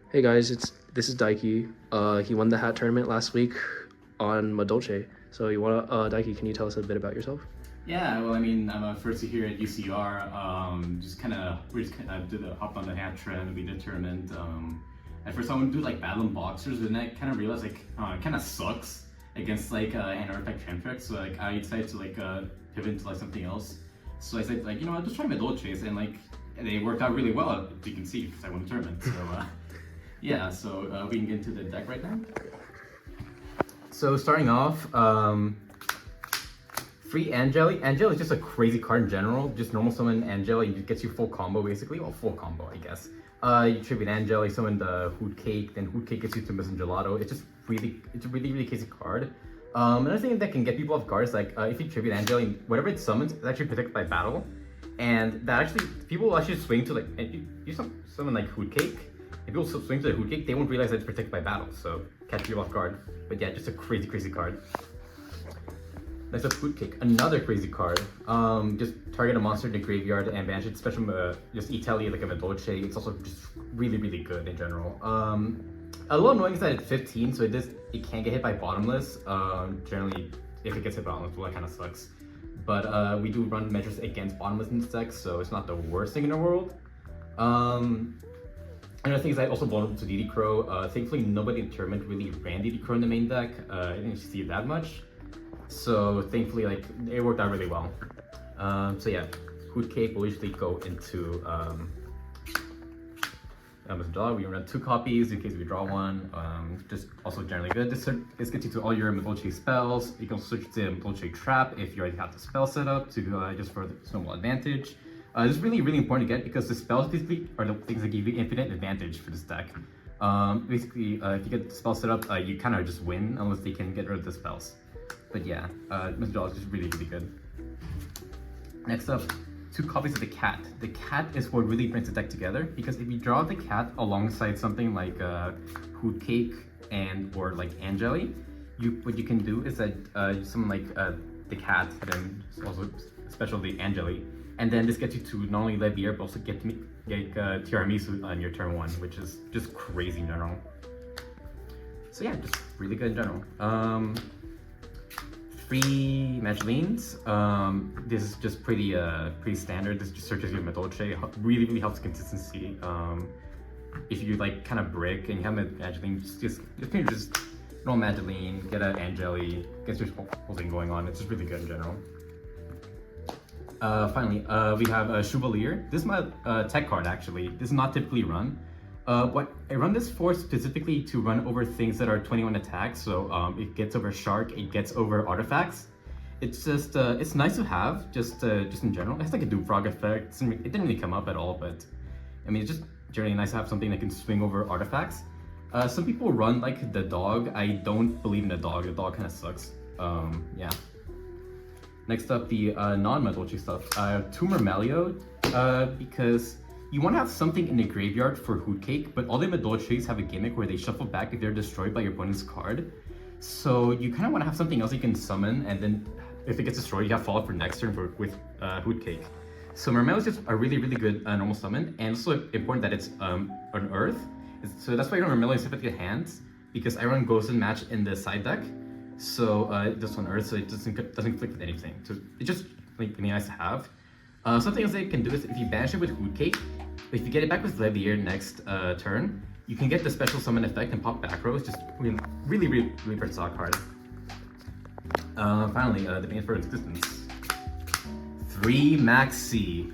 Hey guys, this is Daiki. He won the hat tournament last week on Madolche. So Daiki, can you tell us a bit about yourself? Yeah, well, I mean, I'm a first year here at UCR. Hopped on the hat trend. We did tournament. At first, I wanted to do like Battle and Boxers, but then I kind of realized it kind of sucks against an artifact Trendfix. So like I decided to pivot into like something else. So I said like I'll just try Madolches, and like they worked out really well, as you can see, because I won the tournament. So yeah, so we can get into the deck right now. So starting off, free Angeli. Angeli is just a crazy card in general. Just normal summon Angeli, it gets you full combo basically. Well, full combo, I guess. You tribute Angeli, summon the Hoot Cake, then Hoot Cake gets you to Miss Gelato. It's a really crazy card. Another thing that can get people off guard is like if you tribute Angeli, whatever it summons, it's actually protected by battle, and that actually people will actually swing to like you summon like Hoot Cake. If people swing to the Hoot Cake, they won't realize that it's protected by battle, so catch people off guard. But yeah, just a crazy card. Next up, Hoot Cake, another crazy card. Just target a monster in the graveyard and banish it. Special, just Italy like a Madolche. It's also just really good in general. A little annoying is that it's 15, so it can't get hit by bottomless. Generally, if it gets hit by bottomless, well, that kind of sucks. But we do run measures against bottomless in this deck, so it's not the worst thing in the world. Another thing is I also vulnerable to DD Crow. Thankfully, nobody in the tournament really ran DD Crow in the main deck. I didn't see it that much. So thankfully, like, it worked out really well. So yeah, Hoot Cake will usually go into we run 2 copies in case we draw one. Just also generally good. This gets you to all your Madolche spells. You can switch to Madolche Trap if you already have the spell set up to just for the snowball advantage. This is really important to get because the spells basically are the things that give you infinite advantage for this deck. Basically, if you get the spell set up, you kind of just win unless they can get rid of the spells. But yeah, Madolche is just really good. Next up, 2 copies of the cat. The cat is what really brings the deck together because if you draw the cat alongside something like Hoot Cake or like Angeli, what you can do is that summon like the cat, then also especially Angeli, and then this gets you to not only Levier but also get Tiramisu on your turn 1, which is just crazy in general. So yeah, just really good in general. Free Magdalenes. This is just pretty standard. This just searches your Madolche. Really helps consistency. If you like kind of brick and you have a Magdalene, just roll Magdalene, get an Angeli, get your whole thing going on. It's just really good in general. Finally, we have a Chevalier. This is my tech card actually. This is not typically run. What I run this for specifically to run over things that are 21 attacks, so it gets over Shark, it gets over artifacts. It's just, it's nice to have, just in general. It has like a Doomfrog effect. It didn't really come up at all, but I mean, it's just generally nice to have something that can swing over artifacts. Some people run like the dog. I don't believe in the dog. The dog kind of sucks. Yeah. Next up, the non-Madolche stuff. Tumor Malio, because you want to have something in the graveyard for Hoot Cake, but all the Madolches have a gimmick where they shuffle back if they're destroyed by your opponent's card. So you kind of want to have something else you can summon, and then if it gets destroyed, you have follow-up for next turn with Hoot Cake. So Mermail is just a really good normal summon, and also important that it's an Earth. So that's why I run Mermail in Sympathetic Hands, because I run Ghost and Match in the side deck. So this one Earth, so it doesn't conflict with anything. So it's just like really nice to have. Something else that you can do is if you banish it with Hoot Cake, if you get it back with Levier next turn, you can get the special summon effect and pop back rows. Just really versatile card. Finally, the main for existence. 3 Maxi.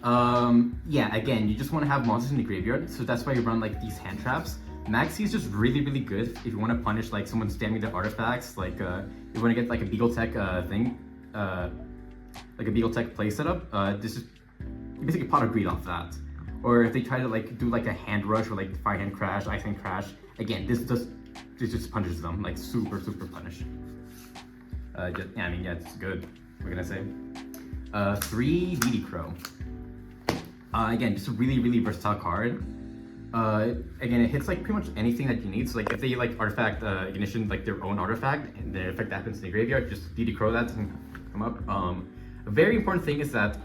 Yeah, again, you just want to have monsters in the graveyard, so that's why you run like these hand traps. Maxi is just really good if you want to punish like someone spamming their artifacts. Like you want to get like a Beagle Tech thing, like a Beagle Tech play setup. This is you basically pot of greed off that. Or if they try to like do like a hand rush or like fire hand crash, ice hand crash, again this just punishes them like super punish. Yeah, I mean, yeah, it's good. What can I say? 3 DD Crow. Again, just a really versatile card. Again, it hits like pretty much anything that you need. So like if they like artifact ignition like their own artifact and the effect happens in the graveyard, just DD Crow that doesn't come up. A very important thing is that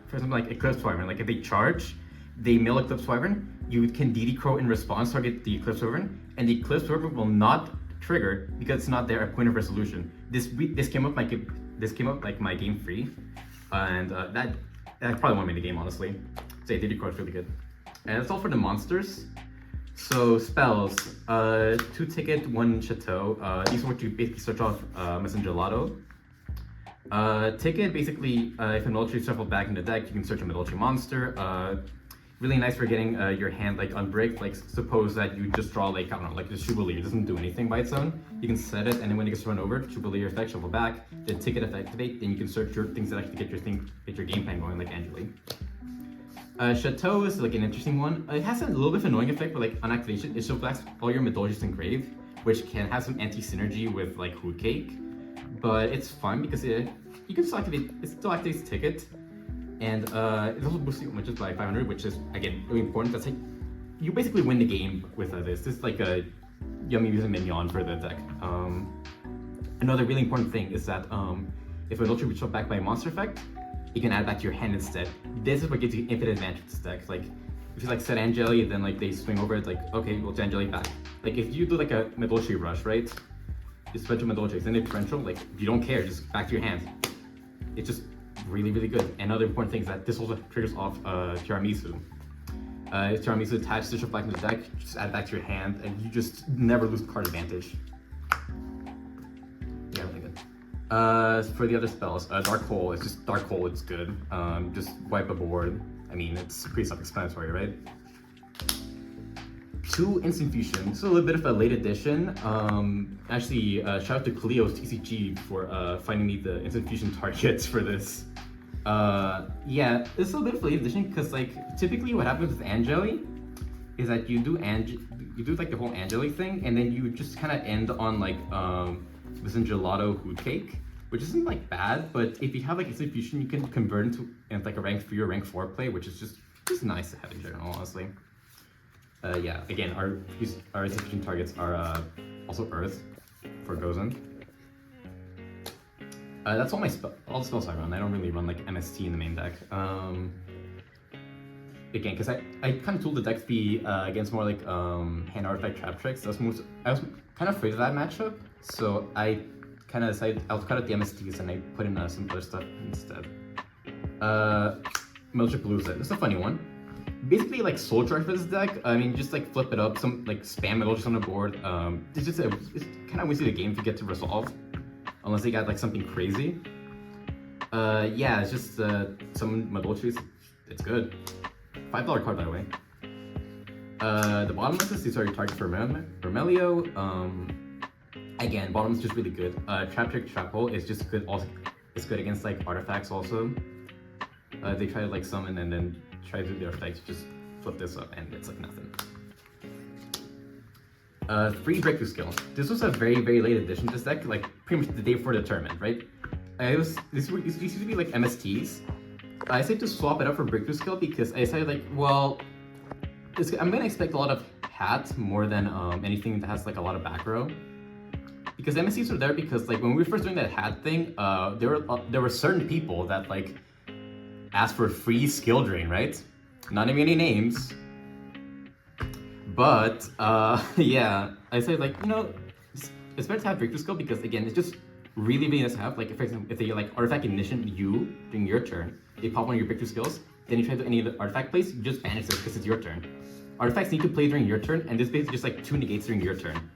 for something like Eclipse Fireman, like if they charge, they mill Eclipse Wyvern, you can DD Crow in response target the Eclipse Wyvern, and the Eclipse Wyvern will not trigger because it's not there at point of resolution. This came up like my game free, and that probably won me the game, honestly. So yeah, DD Crow is really good. And that's all for the monsters. So spells, 2 ticket, 1 chateau. These are what you basically search off Messengerlato. Ticket, basically, if a Madolche is shuffled back in the deck, you can search a Madolche monster. Really nice for getting your hand like unbricked. Like suppose that you just draw like, I don't know, like the Chevalier doesn't do anything by its own. You can set it, and then when it gets run over, Chevalier effect, shuffle back, then ticket effect activate, then you can search your things that actually get your game plan going, like Angeli. Chateau is like an interesting one. It has a little bit of annoying effect, but like on activation, it shuffles all your Madolches engraved, which can have some anti-synergy with like Hoot Cake. But it's fun because you can still activate, it still activates ticket, and it also boosts your images by 500, which is again really important. That's like you basically win the game with this. This is like a yummy use a minion for the deck. Another really important thing is that if a Madolche is shuffled back by a monster effect, you can add back to your hand instead. This is what gives you infinite advantage to this deck. Like if you like set Angeli, then like they swing over, it's like okay, we'll set Angeli back. Like if you do like a Madolche rush, right? Just bunch of Madolches, then differential, like if you don't care, just back to your hand. It's just really, really good. Another important thing is that this also triggers off Tiramisu. If Tiramisu attached to shuffle back in the deck, just add it back to your hand, and you just never lose card advantage. Yeah, really good. For the other spells, Dark Hole, it's just Dark Hole, it's good. Just wipe a board. I mean, it's pretty self-explanatory, right? 2 Instant Fusion. This is a little bit of a late addition. Actually, shout out to Cleo's TCG for finding me the Instant Fusion targets for this. Yeah, this is a bit of a late addition because like typically what happens with Angeli is that you do like the whole Angeli thing, and then you just kind of end on like this Gelato Hoot Cake, which isn't like bad, but if you have like Instant Fusion, you can convert into like a rank 3 or rank 4 play, which is just nice to have in general, honestly. Yeah, again, our execution targets are also Earth for Gozen. That's all the spells I run. I don't really run like MST in the main deck. Again, because I kind of told the deck to be against more like hand artifact trap tricks. I was kind of afraid of that matchup, so I kind of decided I'll cut out the MSTs and I put in some other stuff instead. Madolche Palooza. This is a funny one. Basically, like Soul Charge for this deck, I mean, just like flip it up, some like spam Madolche on the board. It's kind of wasted a game to get to resolve, unless they got like something crazy. Yeah, it's just some Madolches. It's good. $5 card, by the way. The bottomless, these are your targets for Vermelio. Again, bottom is just really good. Trap Trick, Trap Hole is just good. Also, it's good against like artifacts also. They try to like summon and then try to do their effects, just flip this up and it's like nothing. Free Breakthrough Skill. This was a very, very late addition to this deck, like pretty much the day before the tournament, right? These used to be like MSTs. I decided to swap it up for Breakthrough Skill because I decided like, well, I'm gonna expect a lot of hat more than anything that has like a lot of back row. Because MSTs are there because like when we were first doing that hat thing, there were certain people that like asked for free skill drain, right? Not naming any names. But yeah, I said like, you know, it's better to have Breakthrough Skill because again, it's just really, really nice to have. Like for example, if they like artifact ignition you during your turn, they pop one of your Breakthrough Skills, then you try to do any of the artifact plays, you just banish it because it's your turn. Artifacts need to play during your turn, and this basically just like 2 negates during your turn.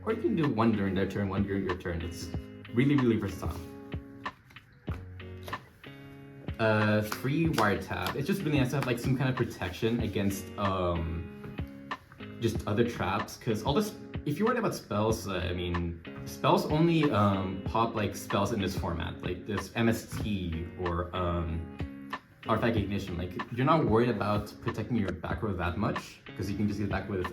Or you can do 1 during their turn, 1 during your turn. It's really, really versatile. Free Wiretap. It's just really nice to have like some kind of protection against just other traps, because all this, if you're worried about spells, I mean, spells only pop like spells in this format, like this MST or Artifact Ignition. Like you're not worried about protecting your back row that much because you can just get back with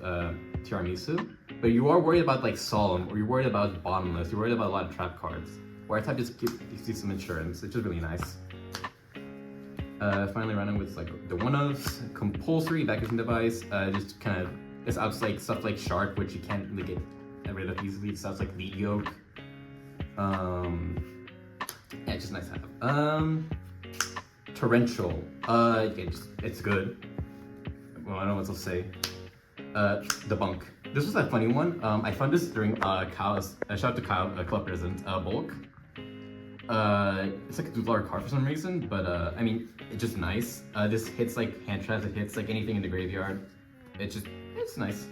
Tiramisu, but you are worried about like Solemn, or you're worried about Bottomless, you're worried about a lot of trap cards. Wiretap just gives you some insurance, which is really nice. Finally running with like the one-ofs, compulsory evacuation device, just kind of, it's out like stuff like Shark, which you can't really get rid of easily. It sounds like Lead Yoke. Yeah, it's just nice to have. Torrential, yeah, it's good. well, I don't know what to say. The bunk. This was a funny one. I found this during Kyle's, shout out to Kyle, Club President, bulk. It's like a $2 card for some reason, but I mean, it's just nice. This hits like hand traps, it hits like anything in the graveyard. It's nice.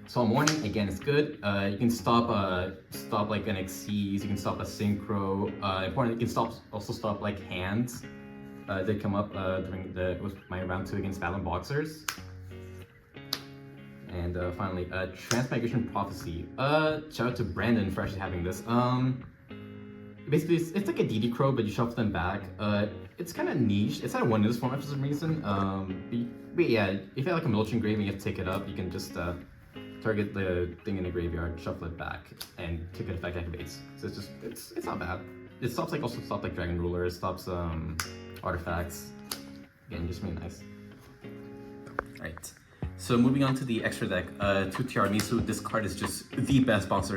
Solemn Warning, again, it's good. You can stop like an Xyz, you can stop a Synchro. Important, you can also stop like hands that come up during my round 2 against Battle Boxers. And finally, Transmigration Prophecy. Shout out to Brandon for actually having this. Basically, it's like a DD Crow, but you shuffle them back. It's kind of niche. It's not one in this format for some reason. But yeah, if you have like a Madolche engraving, you have to take it up. You can just target the thing in the graveyard, shuffle it back, and kick it effect activates. So it's not bad. It stops like Dragon Ruler. It stops artifacts. Again, just really nice. Alright. So moving on to the extra deck, 2 Tiramisu. This card is just the best boss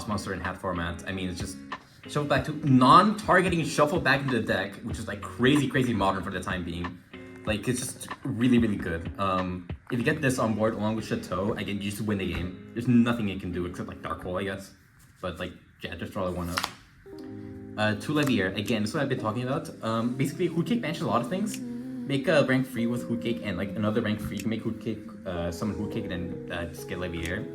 monster in hat format. I mean, it's just shuffle back to non-targeting shuffle back into the deck, which is like crazy modern for the time being. Like, it's just really good. If you get this on board along with Chateau, again, you just win the game. There's nothing it can do except like Dark Hole, I guess. But like, yeah, just draw the 1-up. 2 Levier, again, this is what I've been talking about. Basically, Hoot Cake banishes a lot of things. Make a rank 3 with Hoot Cake and like another rank 3. You can make Hoot Cake, summon Hoot Cake, and then just get Levier.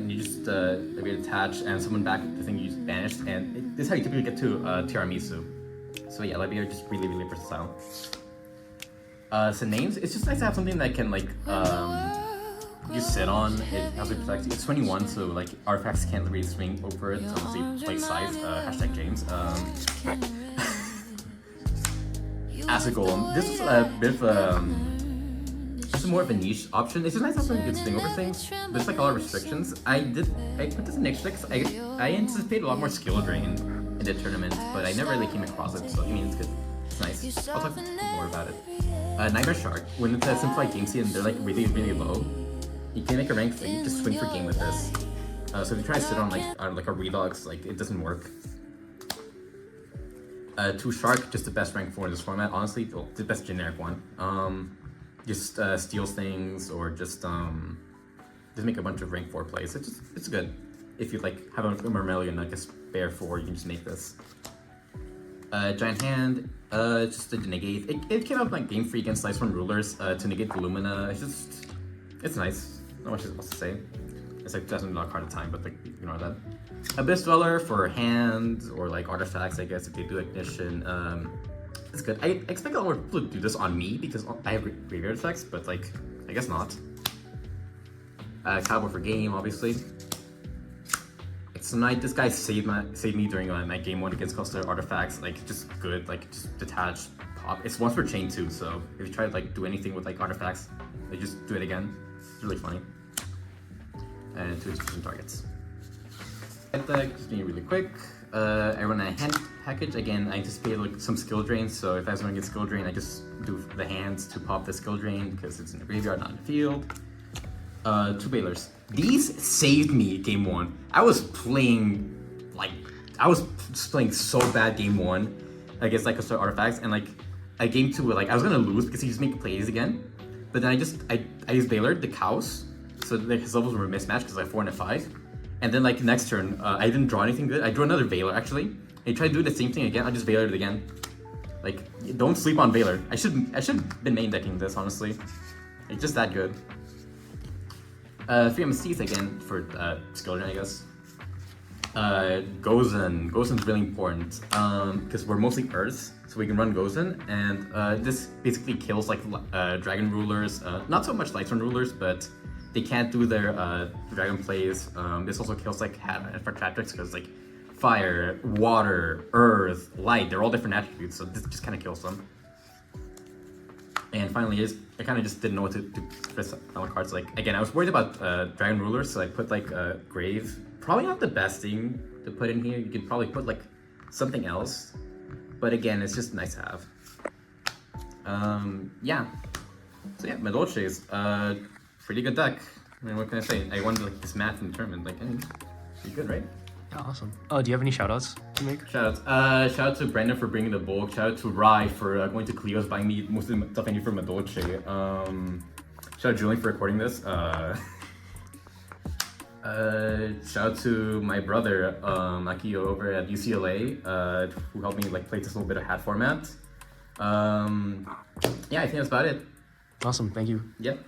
You just Levier attach and summon back the thing you just banished, and this is how you typically get to Tiramisu. So yeah, Levier just really versatile. So names, it's just nice to have something that can like you sit on. It has to protect you. It's 21, so like artifacts can't really swing over it unless you play size. Hashtag James. Acid Golem. This is a bit of this is more of a niche option. It's just nice to have something you can swing over things. There's like a lot of restrictions. I put this in extra because I anticipated a lot more skill drain in the tournament, but I never really came across it. So I mean, it's good. It's nice. I'll talk more about it. Nightmare Shark. When it's a simplified game seed and they're like really low, you can make a rank 3. Just swing for game with this. So if you try to sit on like a Redux, like it doesn't work. 2 Shark, just the best rank 4 in this format, honestly. Well, the best generic one. Just steals things or just make a bunch of rank 4 plays. It's good. If you like have a Mermelion like a spare 4, you can just make this. Giant Hand, just to negate. It came out like game free against Slice from Rulers to negate the Lumina. It's nice. Not much else to say. It's like $2,000 card at a time, but like ignore that. Abyss Dweller for hand or like artifacts, I guess, if they do ignition. It's good. I expect a lot more people to do this on me because I have graveyard effects, but like, I guess not. Cowboy for game, obviously. Tonight, this guy saved me during my game 1 against Cluster Artifacts. Like, just good. Like, just detach, pop. It's once per chain too, so if you try to like do anything with like artifacts, they just do it again. It's really funny. And 2 execution targets. Just being really quick. I run a hand package. Again, I anticipate like some skill drain, so if I was going to get skill drain, I just do the hands to pop the skill drain because it's in the graveyard, not in the field. 2 Bailers. These saved me game 1. I was playing so bad game 1 against like Cluster Artifacts, and like at game 2, like I was gonna lose because he just made plays again. But then I used Baylor, the cows, so like his levels were mismatched because I 4 and a 5. And then like next turn, I didn't draw anything good. I drew another Valor actually. And he tried to do the same thing again. I just Valored it again. Like, don't sleep on Valor. I should have been main decking this, honestly. It's just that good. 3 MSTs again for skill drain, I guess. Gozen. Gozen's really important because we're mostly Earths, so we can run Gozen, and this basically kills like Dragon Rulers. Not so much Lightstone Rulers, but they can't do their Dragon plays. This also kills like for Tratrix because like fire, water, earth, light, they're all different attributes, so this just kind of kills them. And finally, I kind of just didn't know what to do for final cards. Like, again, I was worried about Dragon Rulers, so I put like Grave. Probably not the best thing to put in here. You could probably put like something else. But again, it's just nice to have. Yeah. So yeah, Madolche is pretty good deck. I mean, what can I say? I won like this match in the tournament. Like, I mean, pretty good, right? Yeah, awesome. Do you have any shout-outs to make? Shout out to Brandon for bringing the bulk. Shout out to Rye for going to Cleo's, buying me most of the stuff I need for Madolche. Shout out Julian for recording this. Shout out to my brother Akio over at UCLA, who helped me like play this little bit of hat format. Yeah, I think that's about it. Awesome. Thank you. Yep.